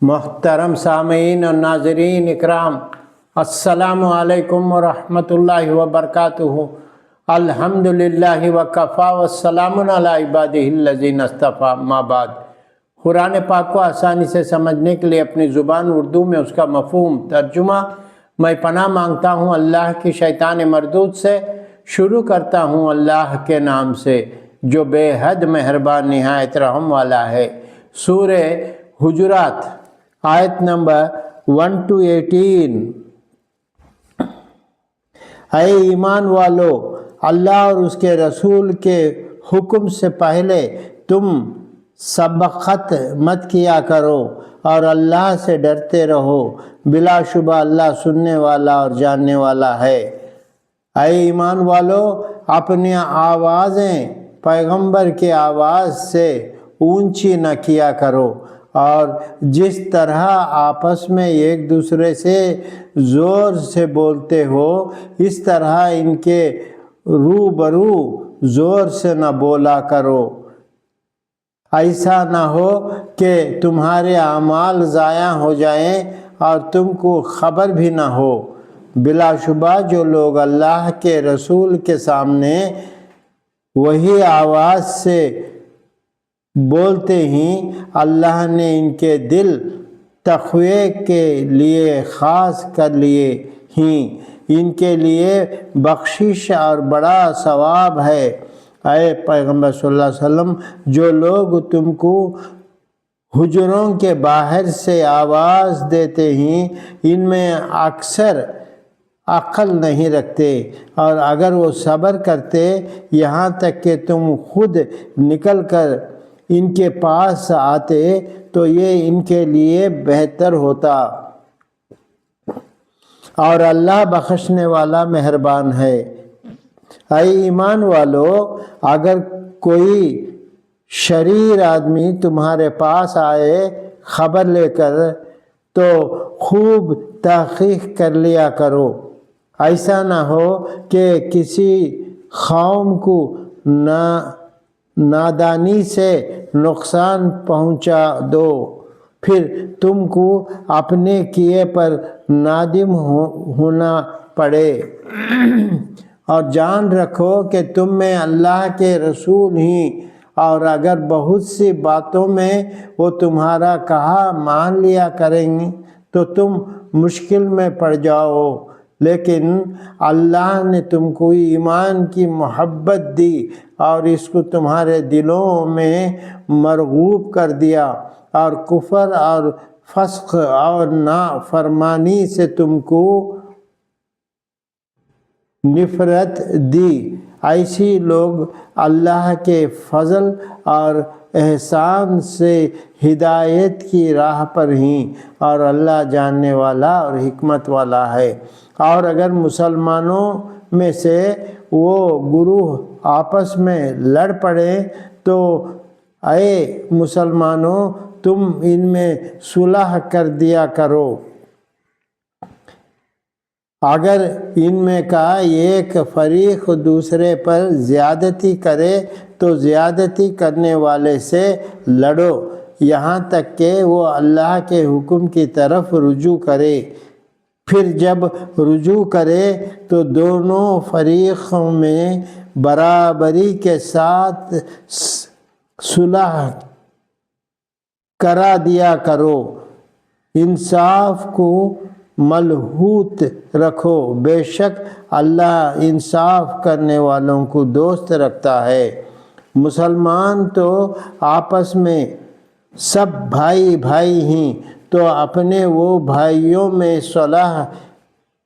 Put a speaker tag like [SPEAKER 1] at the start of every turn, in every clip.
[SPEAKER 1] محترم سامعین اور ناظرین اکرام، السلام علیکم ورحمۃ وبرکاتہ۔ الحمدللہ وکفیٰ والسلام علی عبادہ الذین اصطفیٰ، اما بعد۔ قرآن پاک کو آسانی سے سمجھنے کے لیے اپنی زبان اردو میں اس کا مفہوم ترجمہ میں پناہ مانگتا ہوں اللہ کی شیطان مردود سے۔ شروع کرتا ہوں اللہ کے نام سے جو بے حد مہربان نہایت رحم والا ہے۔ سورہ حجرات آیت نمبر 1 to 18۔ اے ایمان والو، اللہ اور اس کے رسول کے حکم سے پہلے تم سبقت مت کیا کرو اور اللہ سے ڈرتے رہو، بلا شبہ اللہ سننے والا اور جاننے والا ہے۔ اے ایمان والو، اپنی آوازیں پیغمبر کی آواز سے اونچی نہ کیا کرو، اور جس طرح آپس میں ایک دوسرے سے زور سے بولتے ہو اس طرح ان کے روبرو زور سے نہ بولا کرو، ایسا نہ ہو کہ تمہارے اعمال ضائع ہو جائیں اور تم کو خبر بھی نہ ہو۔ بلا شبہ جو لوگ اللہ کے رسول کے سامنے وہی آواز سے بولتے ہیں، اللہ نے ان کے دل تقوی کے لیے خاص کر لیے ہیں، ان کے لیے بخشش اور بڑا ثواب ہے۔ اے پیغمبر صلی اللہ علیہ وسلم، جو لوگ تم کو حجروں کے باہر سے آواز دیتے ہیں ان میں اکثر عقل نہیں رکھتے، اور اگر وہ صبر کرتے یہاں تک کہ تم خود نکل کر ان کے پاس آتے تو یہ ان کے لیے بہتر ہوتا، اور اللہ بخشنے والا مہربان ہے۔ اے ایمان والو، اگر کوئی شریر آدمی تمہارے پاس آئے خبر لے کر تو خوب تحقیق کر لیا کرو، ایسا نہ ہو کہ کسی قوم کو نادانی سے نقصان پہنچا دو، پھر تم کو اپنے کیے پر نادم ہونا پڑے۔ اور جان رکھو کہ تم میں اللہ کے رسول ہیں، اور اگر بہت سی باتوں میں وہ تمہارا کہا مان لیا کریں گے تو تم مشکل میں پڑ جاؤ، لیکن اللہ نے تم کو ایمان کی محبت دی اور اس کو تمہارے دلوں میں مرغوب کر دیا، اور کفر اور فسق اور نافرمانی سے تم کو نفرت دی۔ ایسی لوگ اللہ کے فضل اور احسان سے ہدایت کی راہ پر ہیں، اور اللہ جاننے والا اور حکمت والا ہے۔ اور اگر مسلمانوں میں سے وہ گروہ آپس میں لڑ پڑیں تو اے مسلمانوں تم ان میں صلح کر دیا کرو۔ اگر ان میں کا ایک فریق دوسرے پر زیادتی کرے تو زیادتی کرنے والے سے لڑو، یہاں تک کہ وہ اللہ کے حکم کی طرف رجوع کرے۔ پھر جب رجوع کرے تو دونوں فریقوں میں برابری کے ساتھ صلح کرا دیا کرو، انصاف کو ملحوظ رکھو، بے شک اللہ انصاف کرنے والوں کو دوست رکھتا ہے۔ مسلمان تو آپس میں سب بھائی بھائی ہیں، تو اپنے وہ بھائیوں میں صلح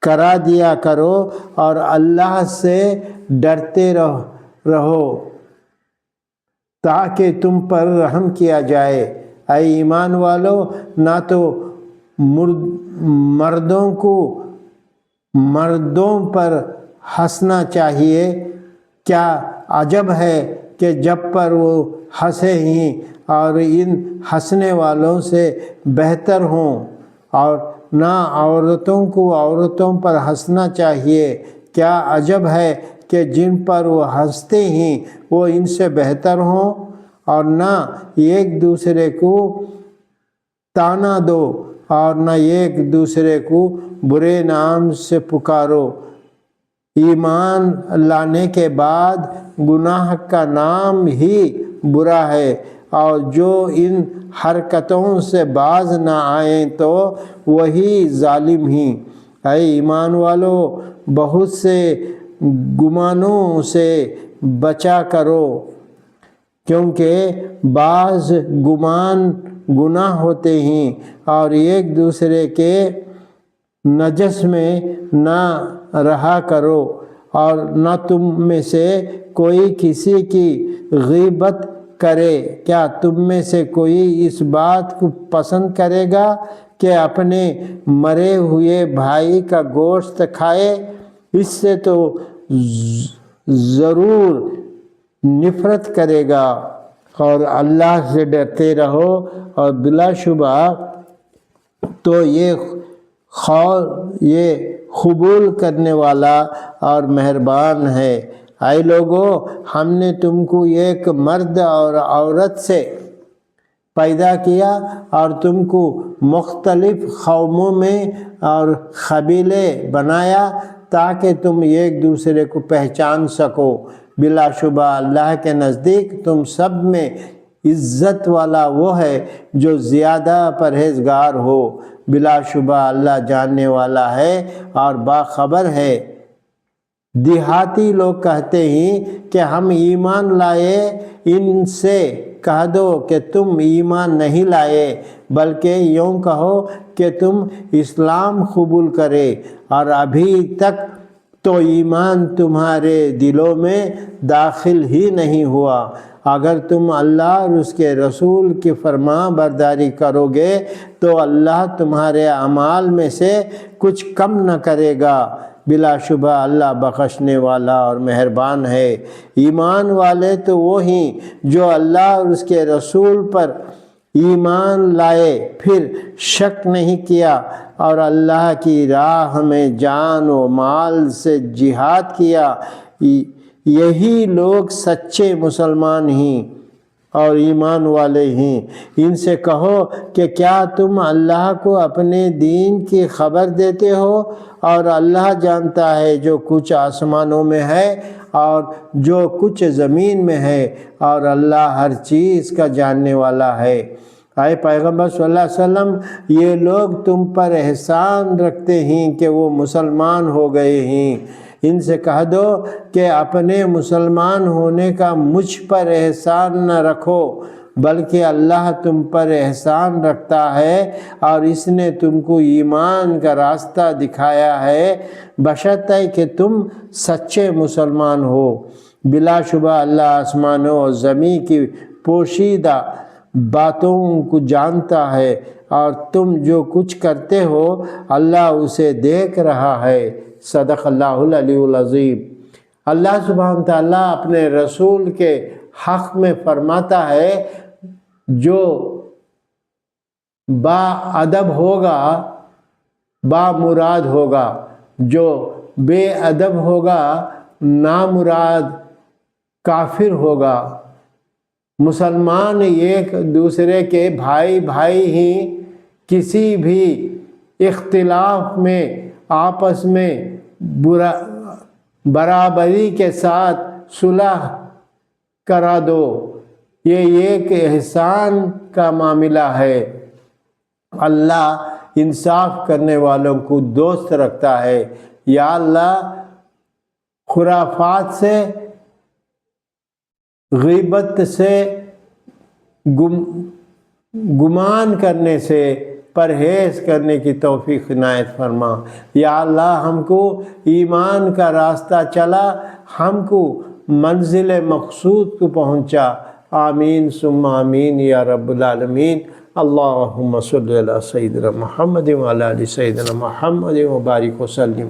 [SPEAKER 1] کرا دیا کرو اور اللہ سے ڈرتے رہو تاکہ تم پر رحم کیا جائے۔ اے ایمان والو، نہ تو مردوں کو مردوں پر ہنسنا چاہیے، کیا عجب ہے کہ جب پر وہ ہنسے ہیں اور ان ہنسنے والوں سے بہتر ہوں، اور نہ عورتوں کو عورتوں پر ہنسنا چاہیے، کیا عجب ہے کہ جن پر وہ ہنستے ہیں وہ ان سے بہتر ہوں، اور نہ ایک دوسرے کو ताना दो और न एक दूसरे को बुरे नाम से पुकारो। ईमान लाने के बाद गुनाह का नाम ही बुरा है और जो इन हरकतों से बाज ना आए तो वही जालिम ही। ऐ ईमान वालों, बहुत से गुमानों से बचा करो, क्योंकि बाज़ गुमान गुनाह होते हैं और एक दूसरे के नजस में ना रहा करो और न तुम में से कोई किसी की गीबत करे। क्या तुम में से कोई इस बात को पसंद करेगा कि अपने मरे हुए भाई का गोश्त खाए? इससे तो ज़रूर नफ़रत करेगा। और अल्लाह से डरते रहो और बिलाशुबा तो ये कबूल करने वाला और मेहरबान है। ऐ लोगों, हमने तुमको एक मर्द और औरत से पैदा किया और तुमको मुख्तलिफ कौमों में और कबीले बनाया ताकि तुम एक दूसरे को पहचान सको। बिलाशुबा अल्लाह के नज़दीक तुम सब में इज़्ज़त वाला वो है जो ज़्यादा परहेज़गार हो। बिलाशुबा अल्लाह जानने वाला है और बाखबर है। देहाती लोग कहते हैं कि हम ईमान लाए, इनसे कह दो कि तुम ईमान नहीं लाए, बल्कि यूँ कहो कि तुम इस्लाम कबूल करे और अभी तक तो ईमान तुम्हारे दिलों में दाखिल ही नहीं हुआ। अगर तुम अल्लाह और उसके रसूल की फरमा बरदारी करोगे तो अल्लाह तुम्हारे अमाल में से कुछ कम न करेगा। बिलाशुबा अल्लाह बख्शने वाला और मेहरबान है। ईमान वाले तो वो ही जो अल्लाह और उसके रसूल पर ईमान लाए, फिर शक नहीं किया और अल्लाह की राह में जान व माल से जिहाद किया। यही लोग सच्चे मुसलमान हैं और ईमान वाले हैं। इनसे कहो कि क्या तुम अल्लाह को अपने दीन की खबर देते हो और अल्लाह जानता है जो कुछ आसमानों में है और जो कुछ ज़मीन में है और अल्लाह हर चीज़ का जानने वाला है। आए पैगम्बर सल्लल्लाहु अलैहि वसल्लम, ये लोग तुम पर एहसान रखते हैं कि वो मुसलमान हो गए हैं। इनसे कह दो कि अपने मुसलमान होने का मुझ पर एहसान न रखो, बल्कि अल्लाह तुम पर एहसान रखता है और इसने तुमको ईमान का रास्ता दिखाया है, बशर्ते कि तुम सच्चे मुसलमान हो। बिलाशुबा अल्लाह आसमानों और ज़मीन की पोशीदा बातों को जानता है और तुम जो कुछ करते हो अल्लाह उसे देख रहा है। सदक़ल्लाहुल अलीयुल अज़ीम। अल्लाह सुब्हानहु तआला अपने रसूल के हक़ में फरमाता है, जो बाअदब होगा बामुराद होगा, जो बेअदब होगा नामुराद काफिर होगा। मुसलमान एक दूसरे के भाई भाई ही किसी भी इख्तिलाफ में आपस में बराबरी के साथ सुलह करा दो। ये एक एहसान का मामला है। अल्लाह इंसाफ करने वालों को दोस्त रखता है। या अल्लाह, खुराफात से, गीबत से, गुमान करने से परहेज़ करने की तौफीक इनायत फरमा। या अल्लाह, हमको ईमान का रास्ता चला, हमको मंजिल मक़सूद को पहुँचा। आमीन सुम्मा आमीन या रब्बुल आलमीन। अल्लाहुम्मा सल्लि अला सय्यिदिना मुहम्मद व अला आलि सय्यिदिना मुहम्मद व बारिक व सल्लिम।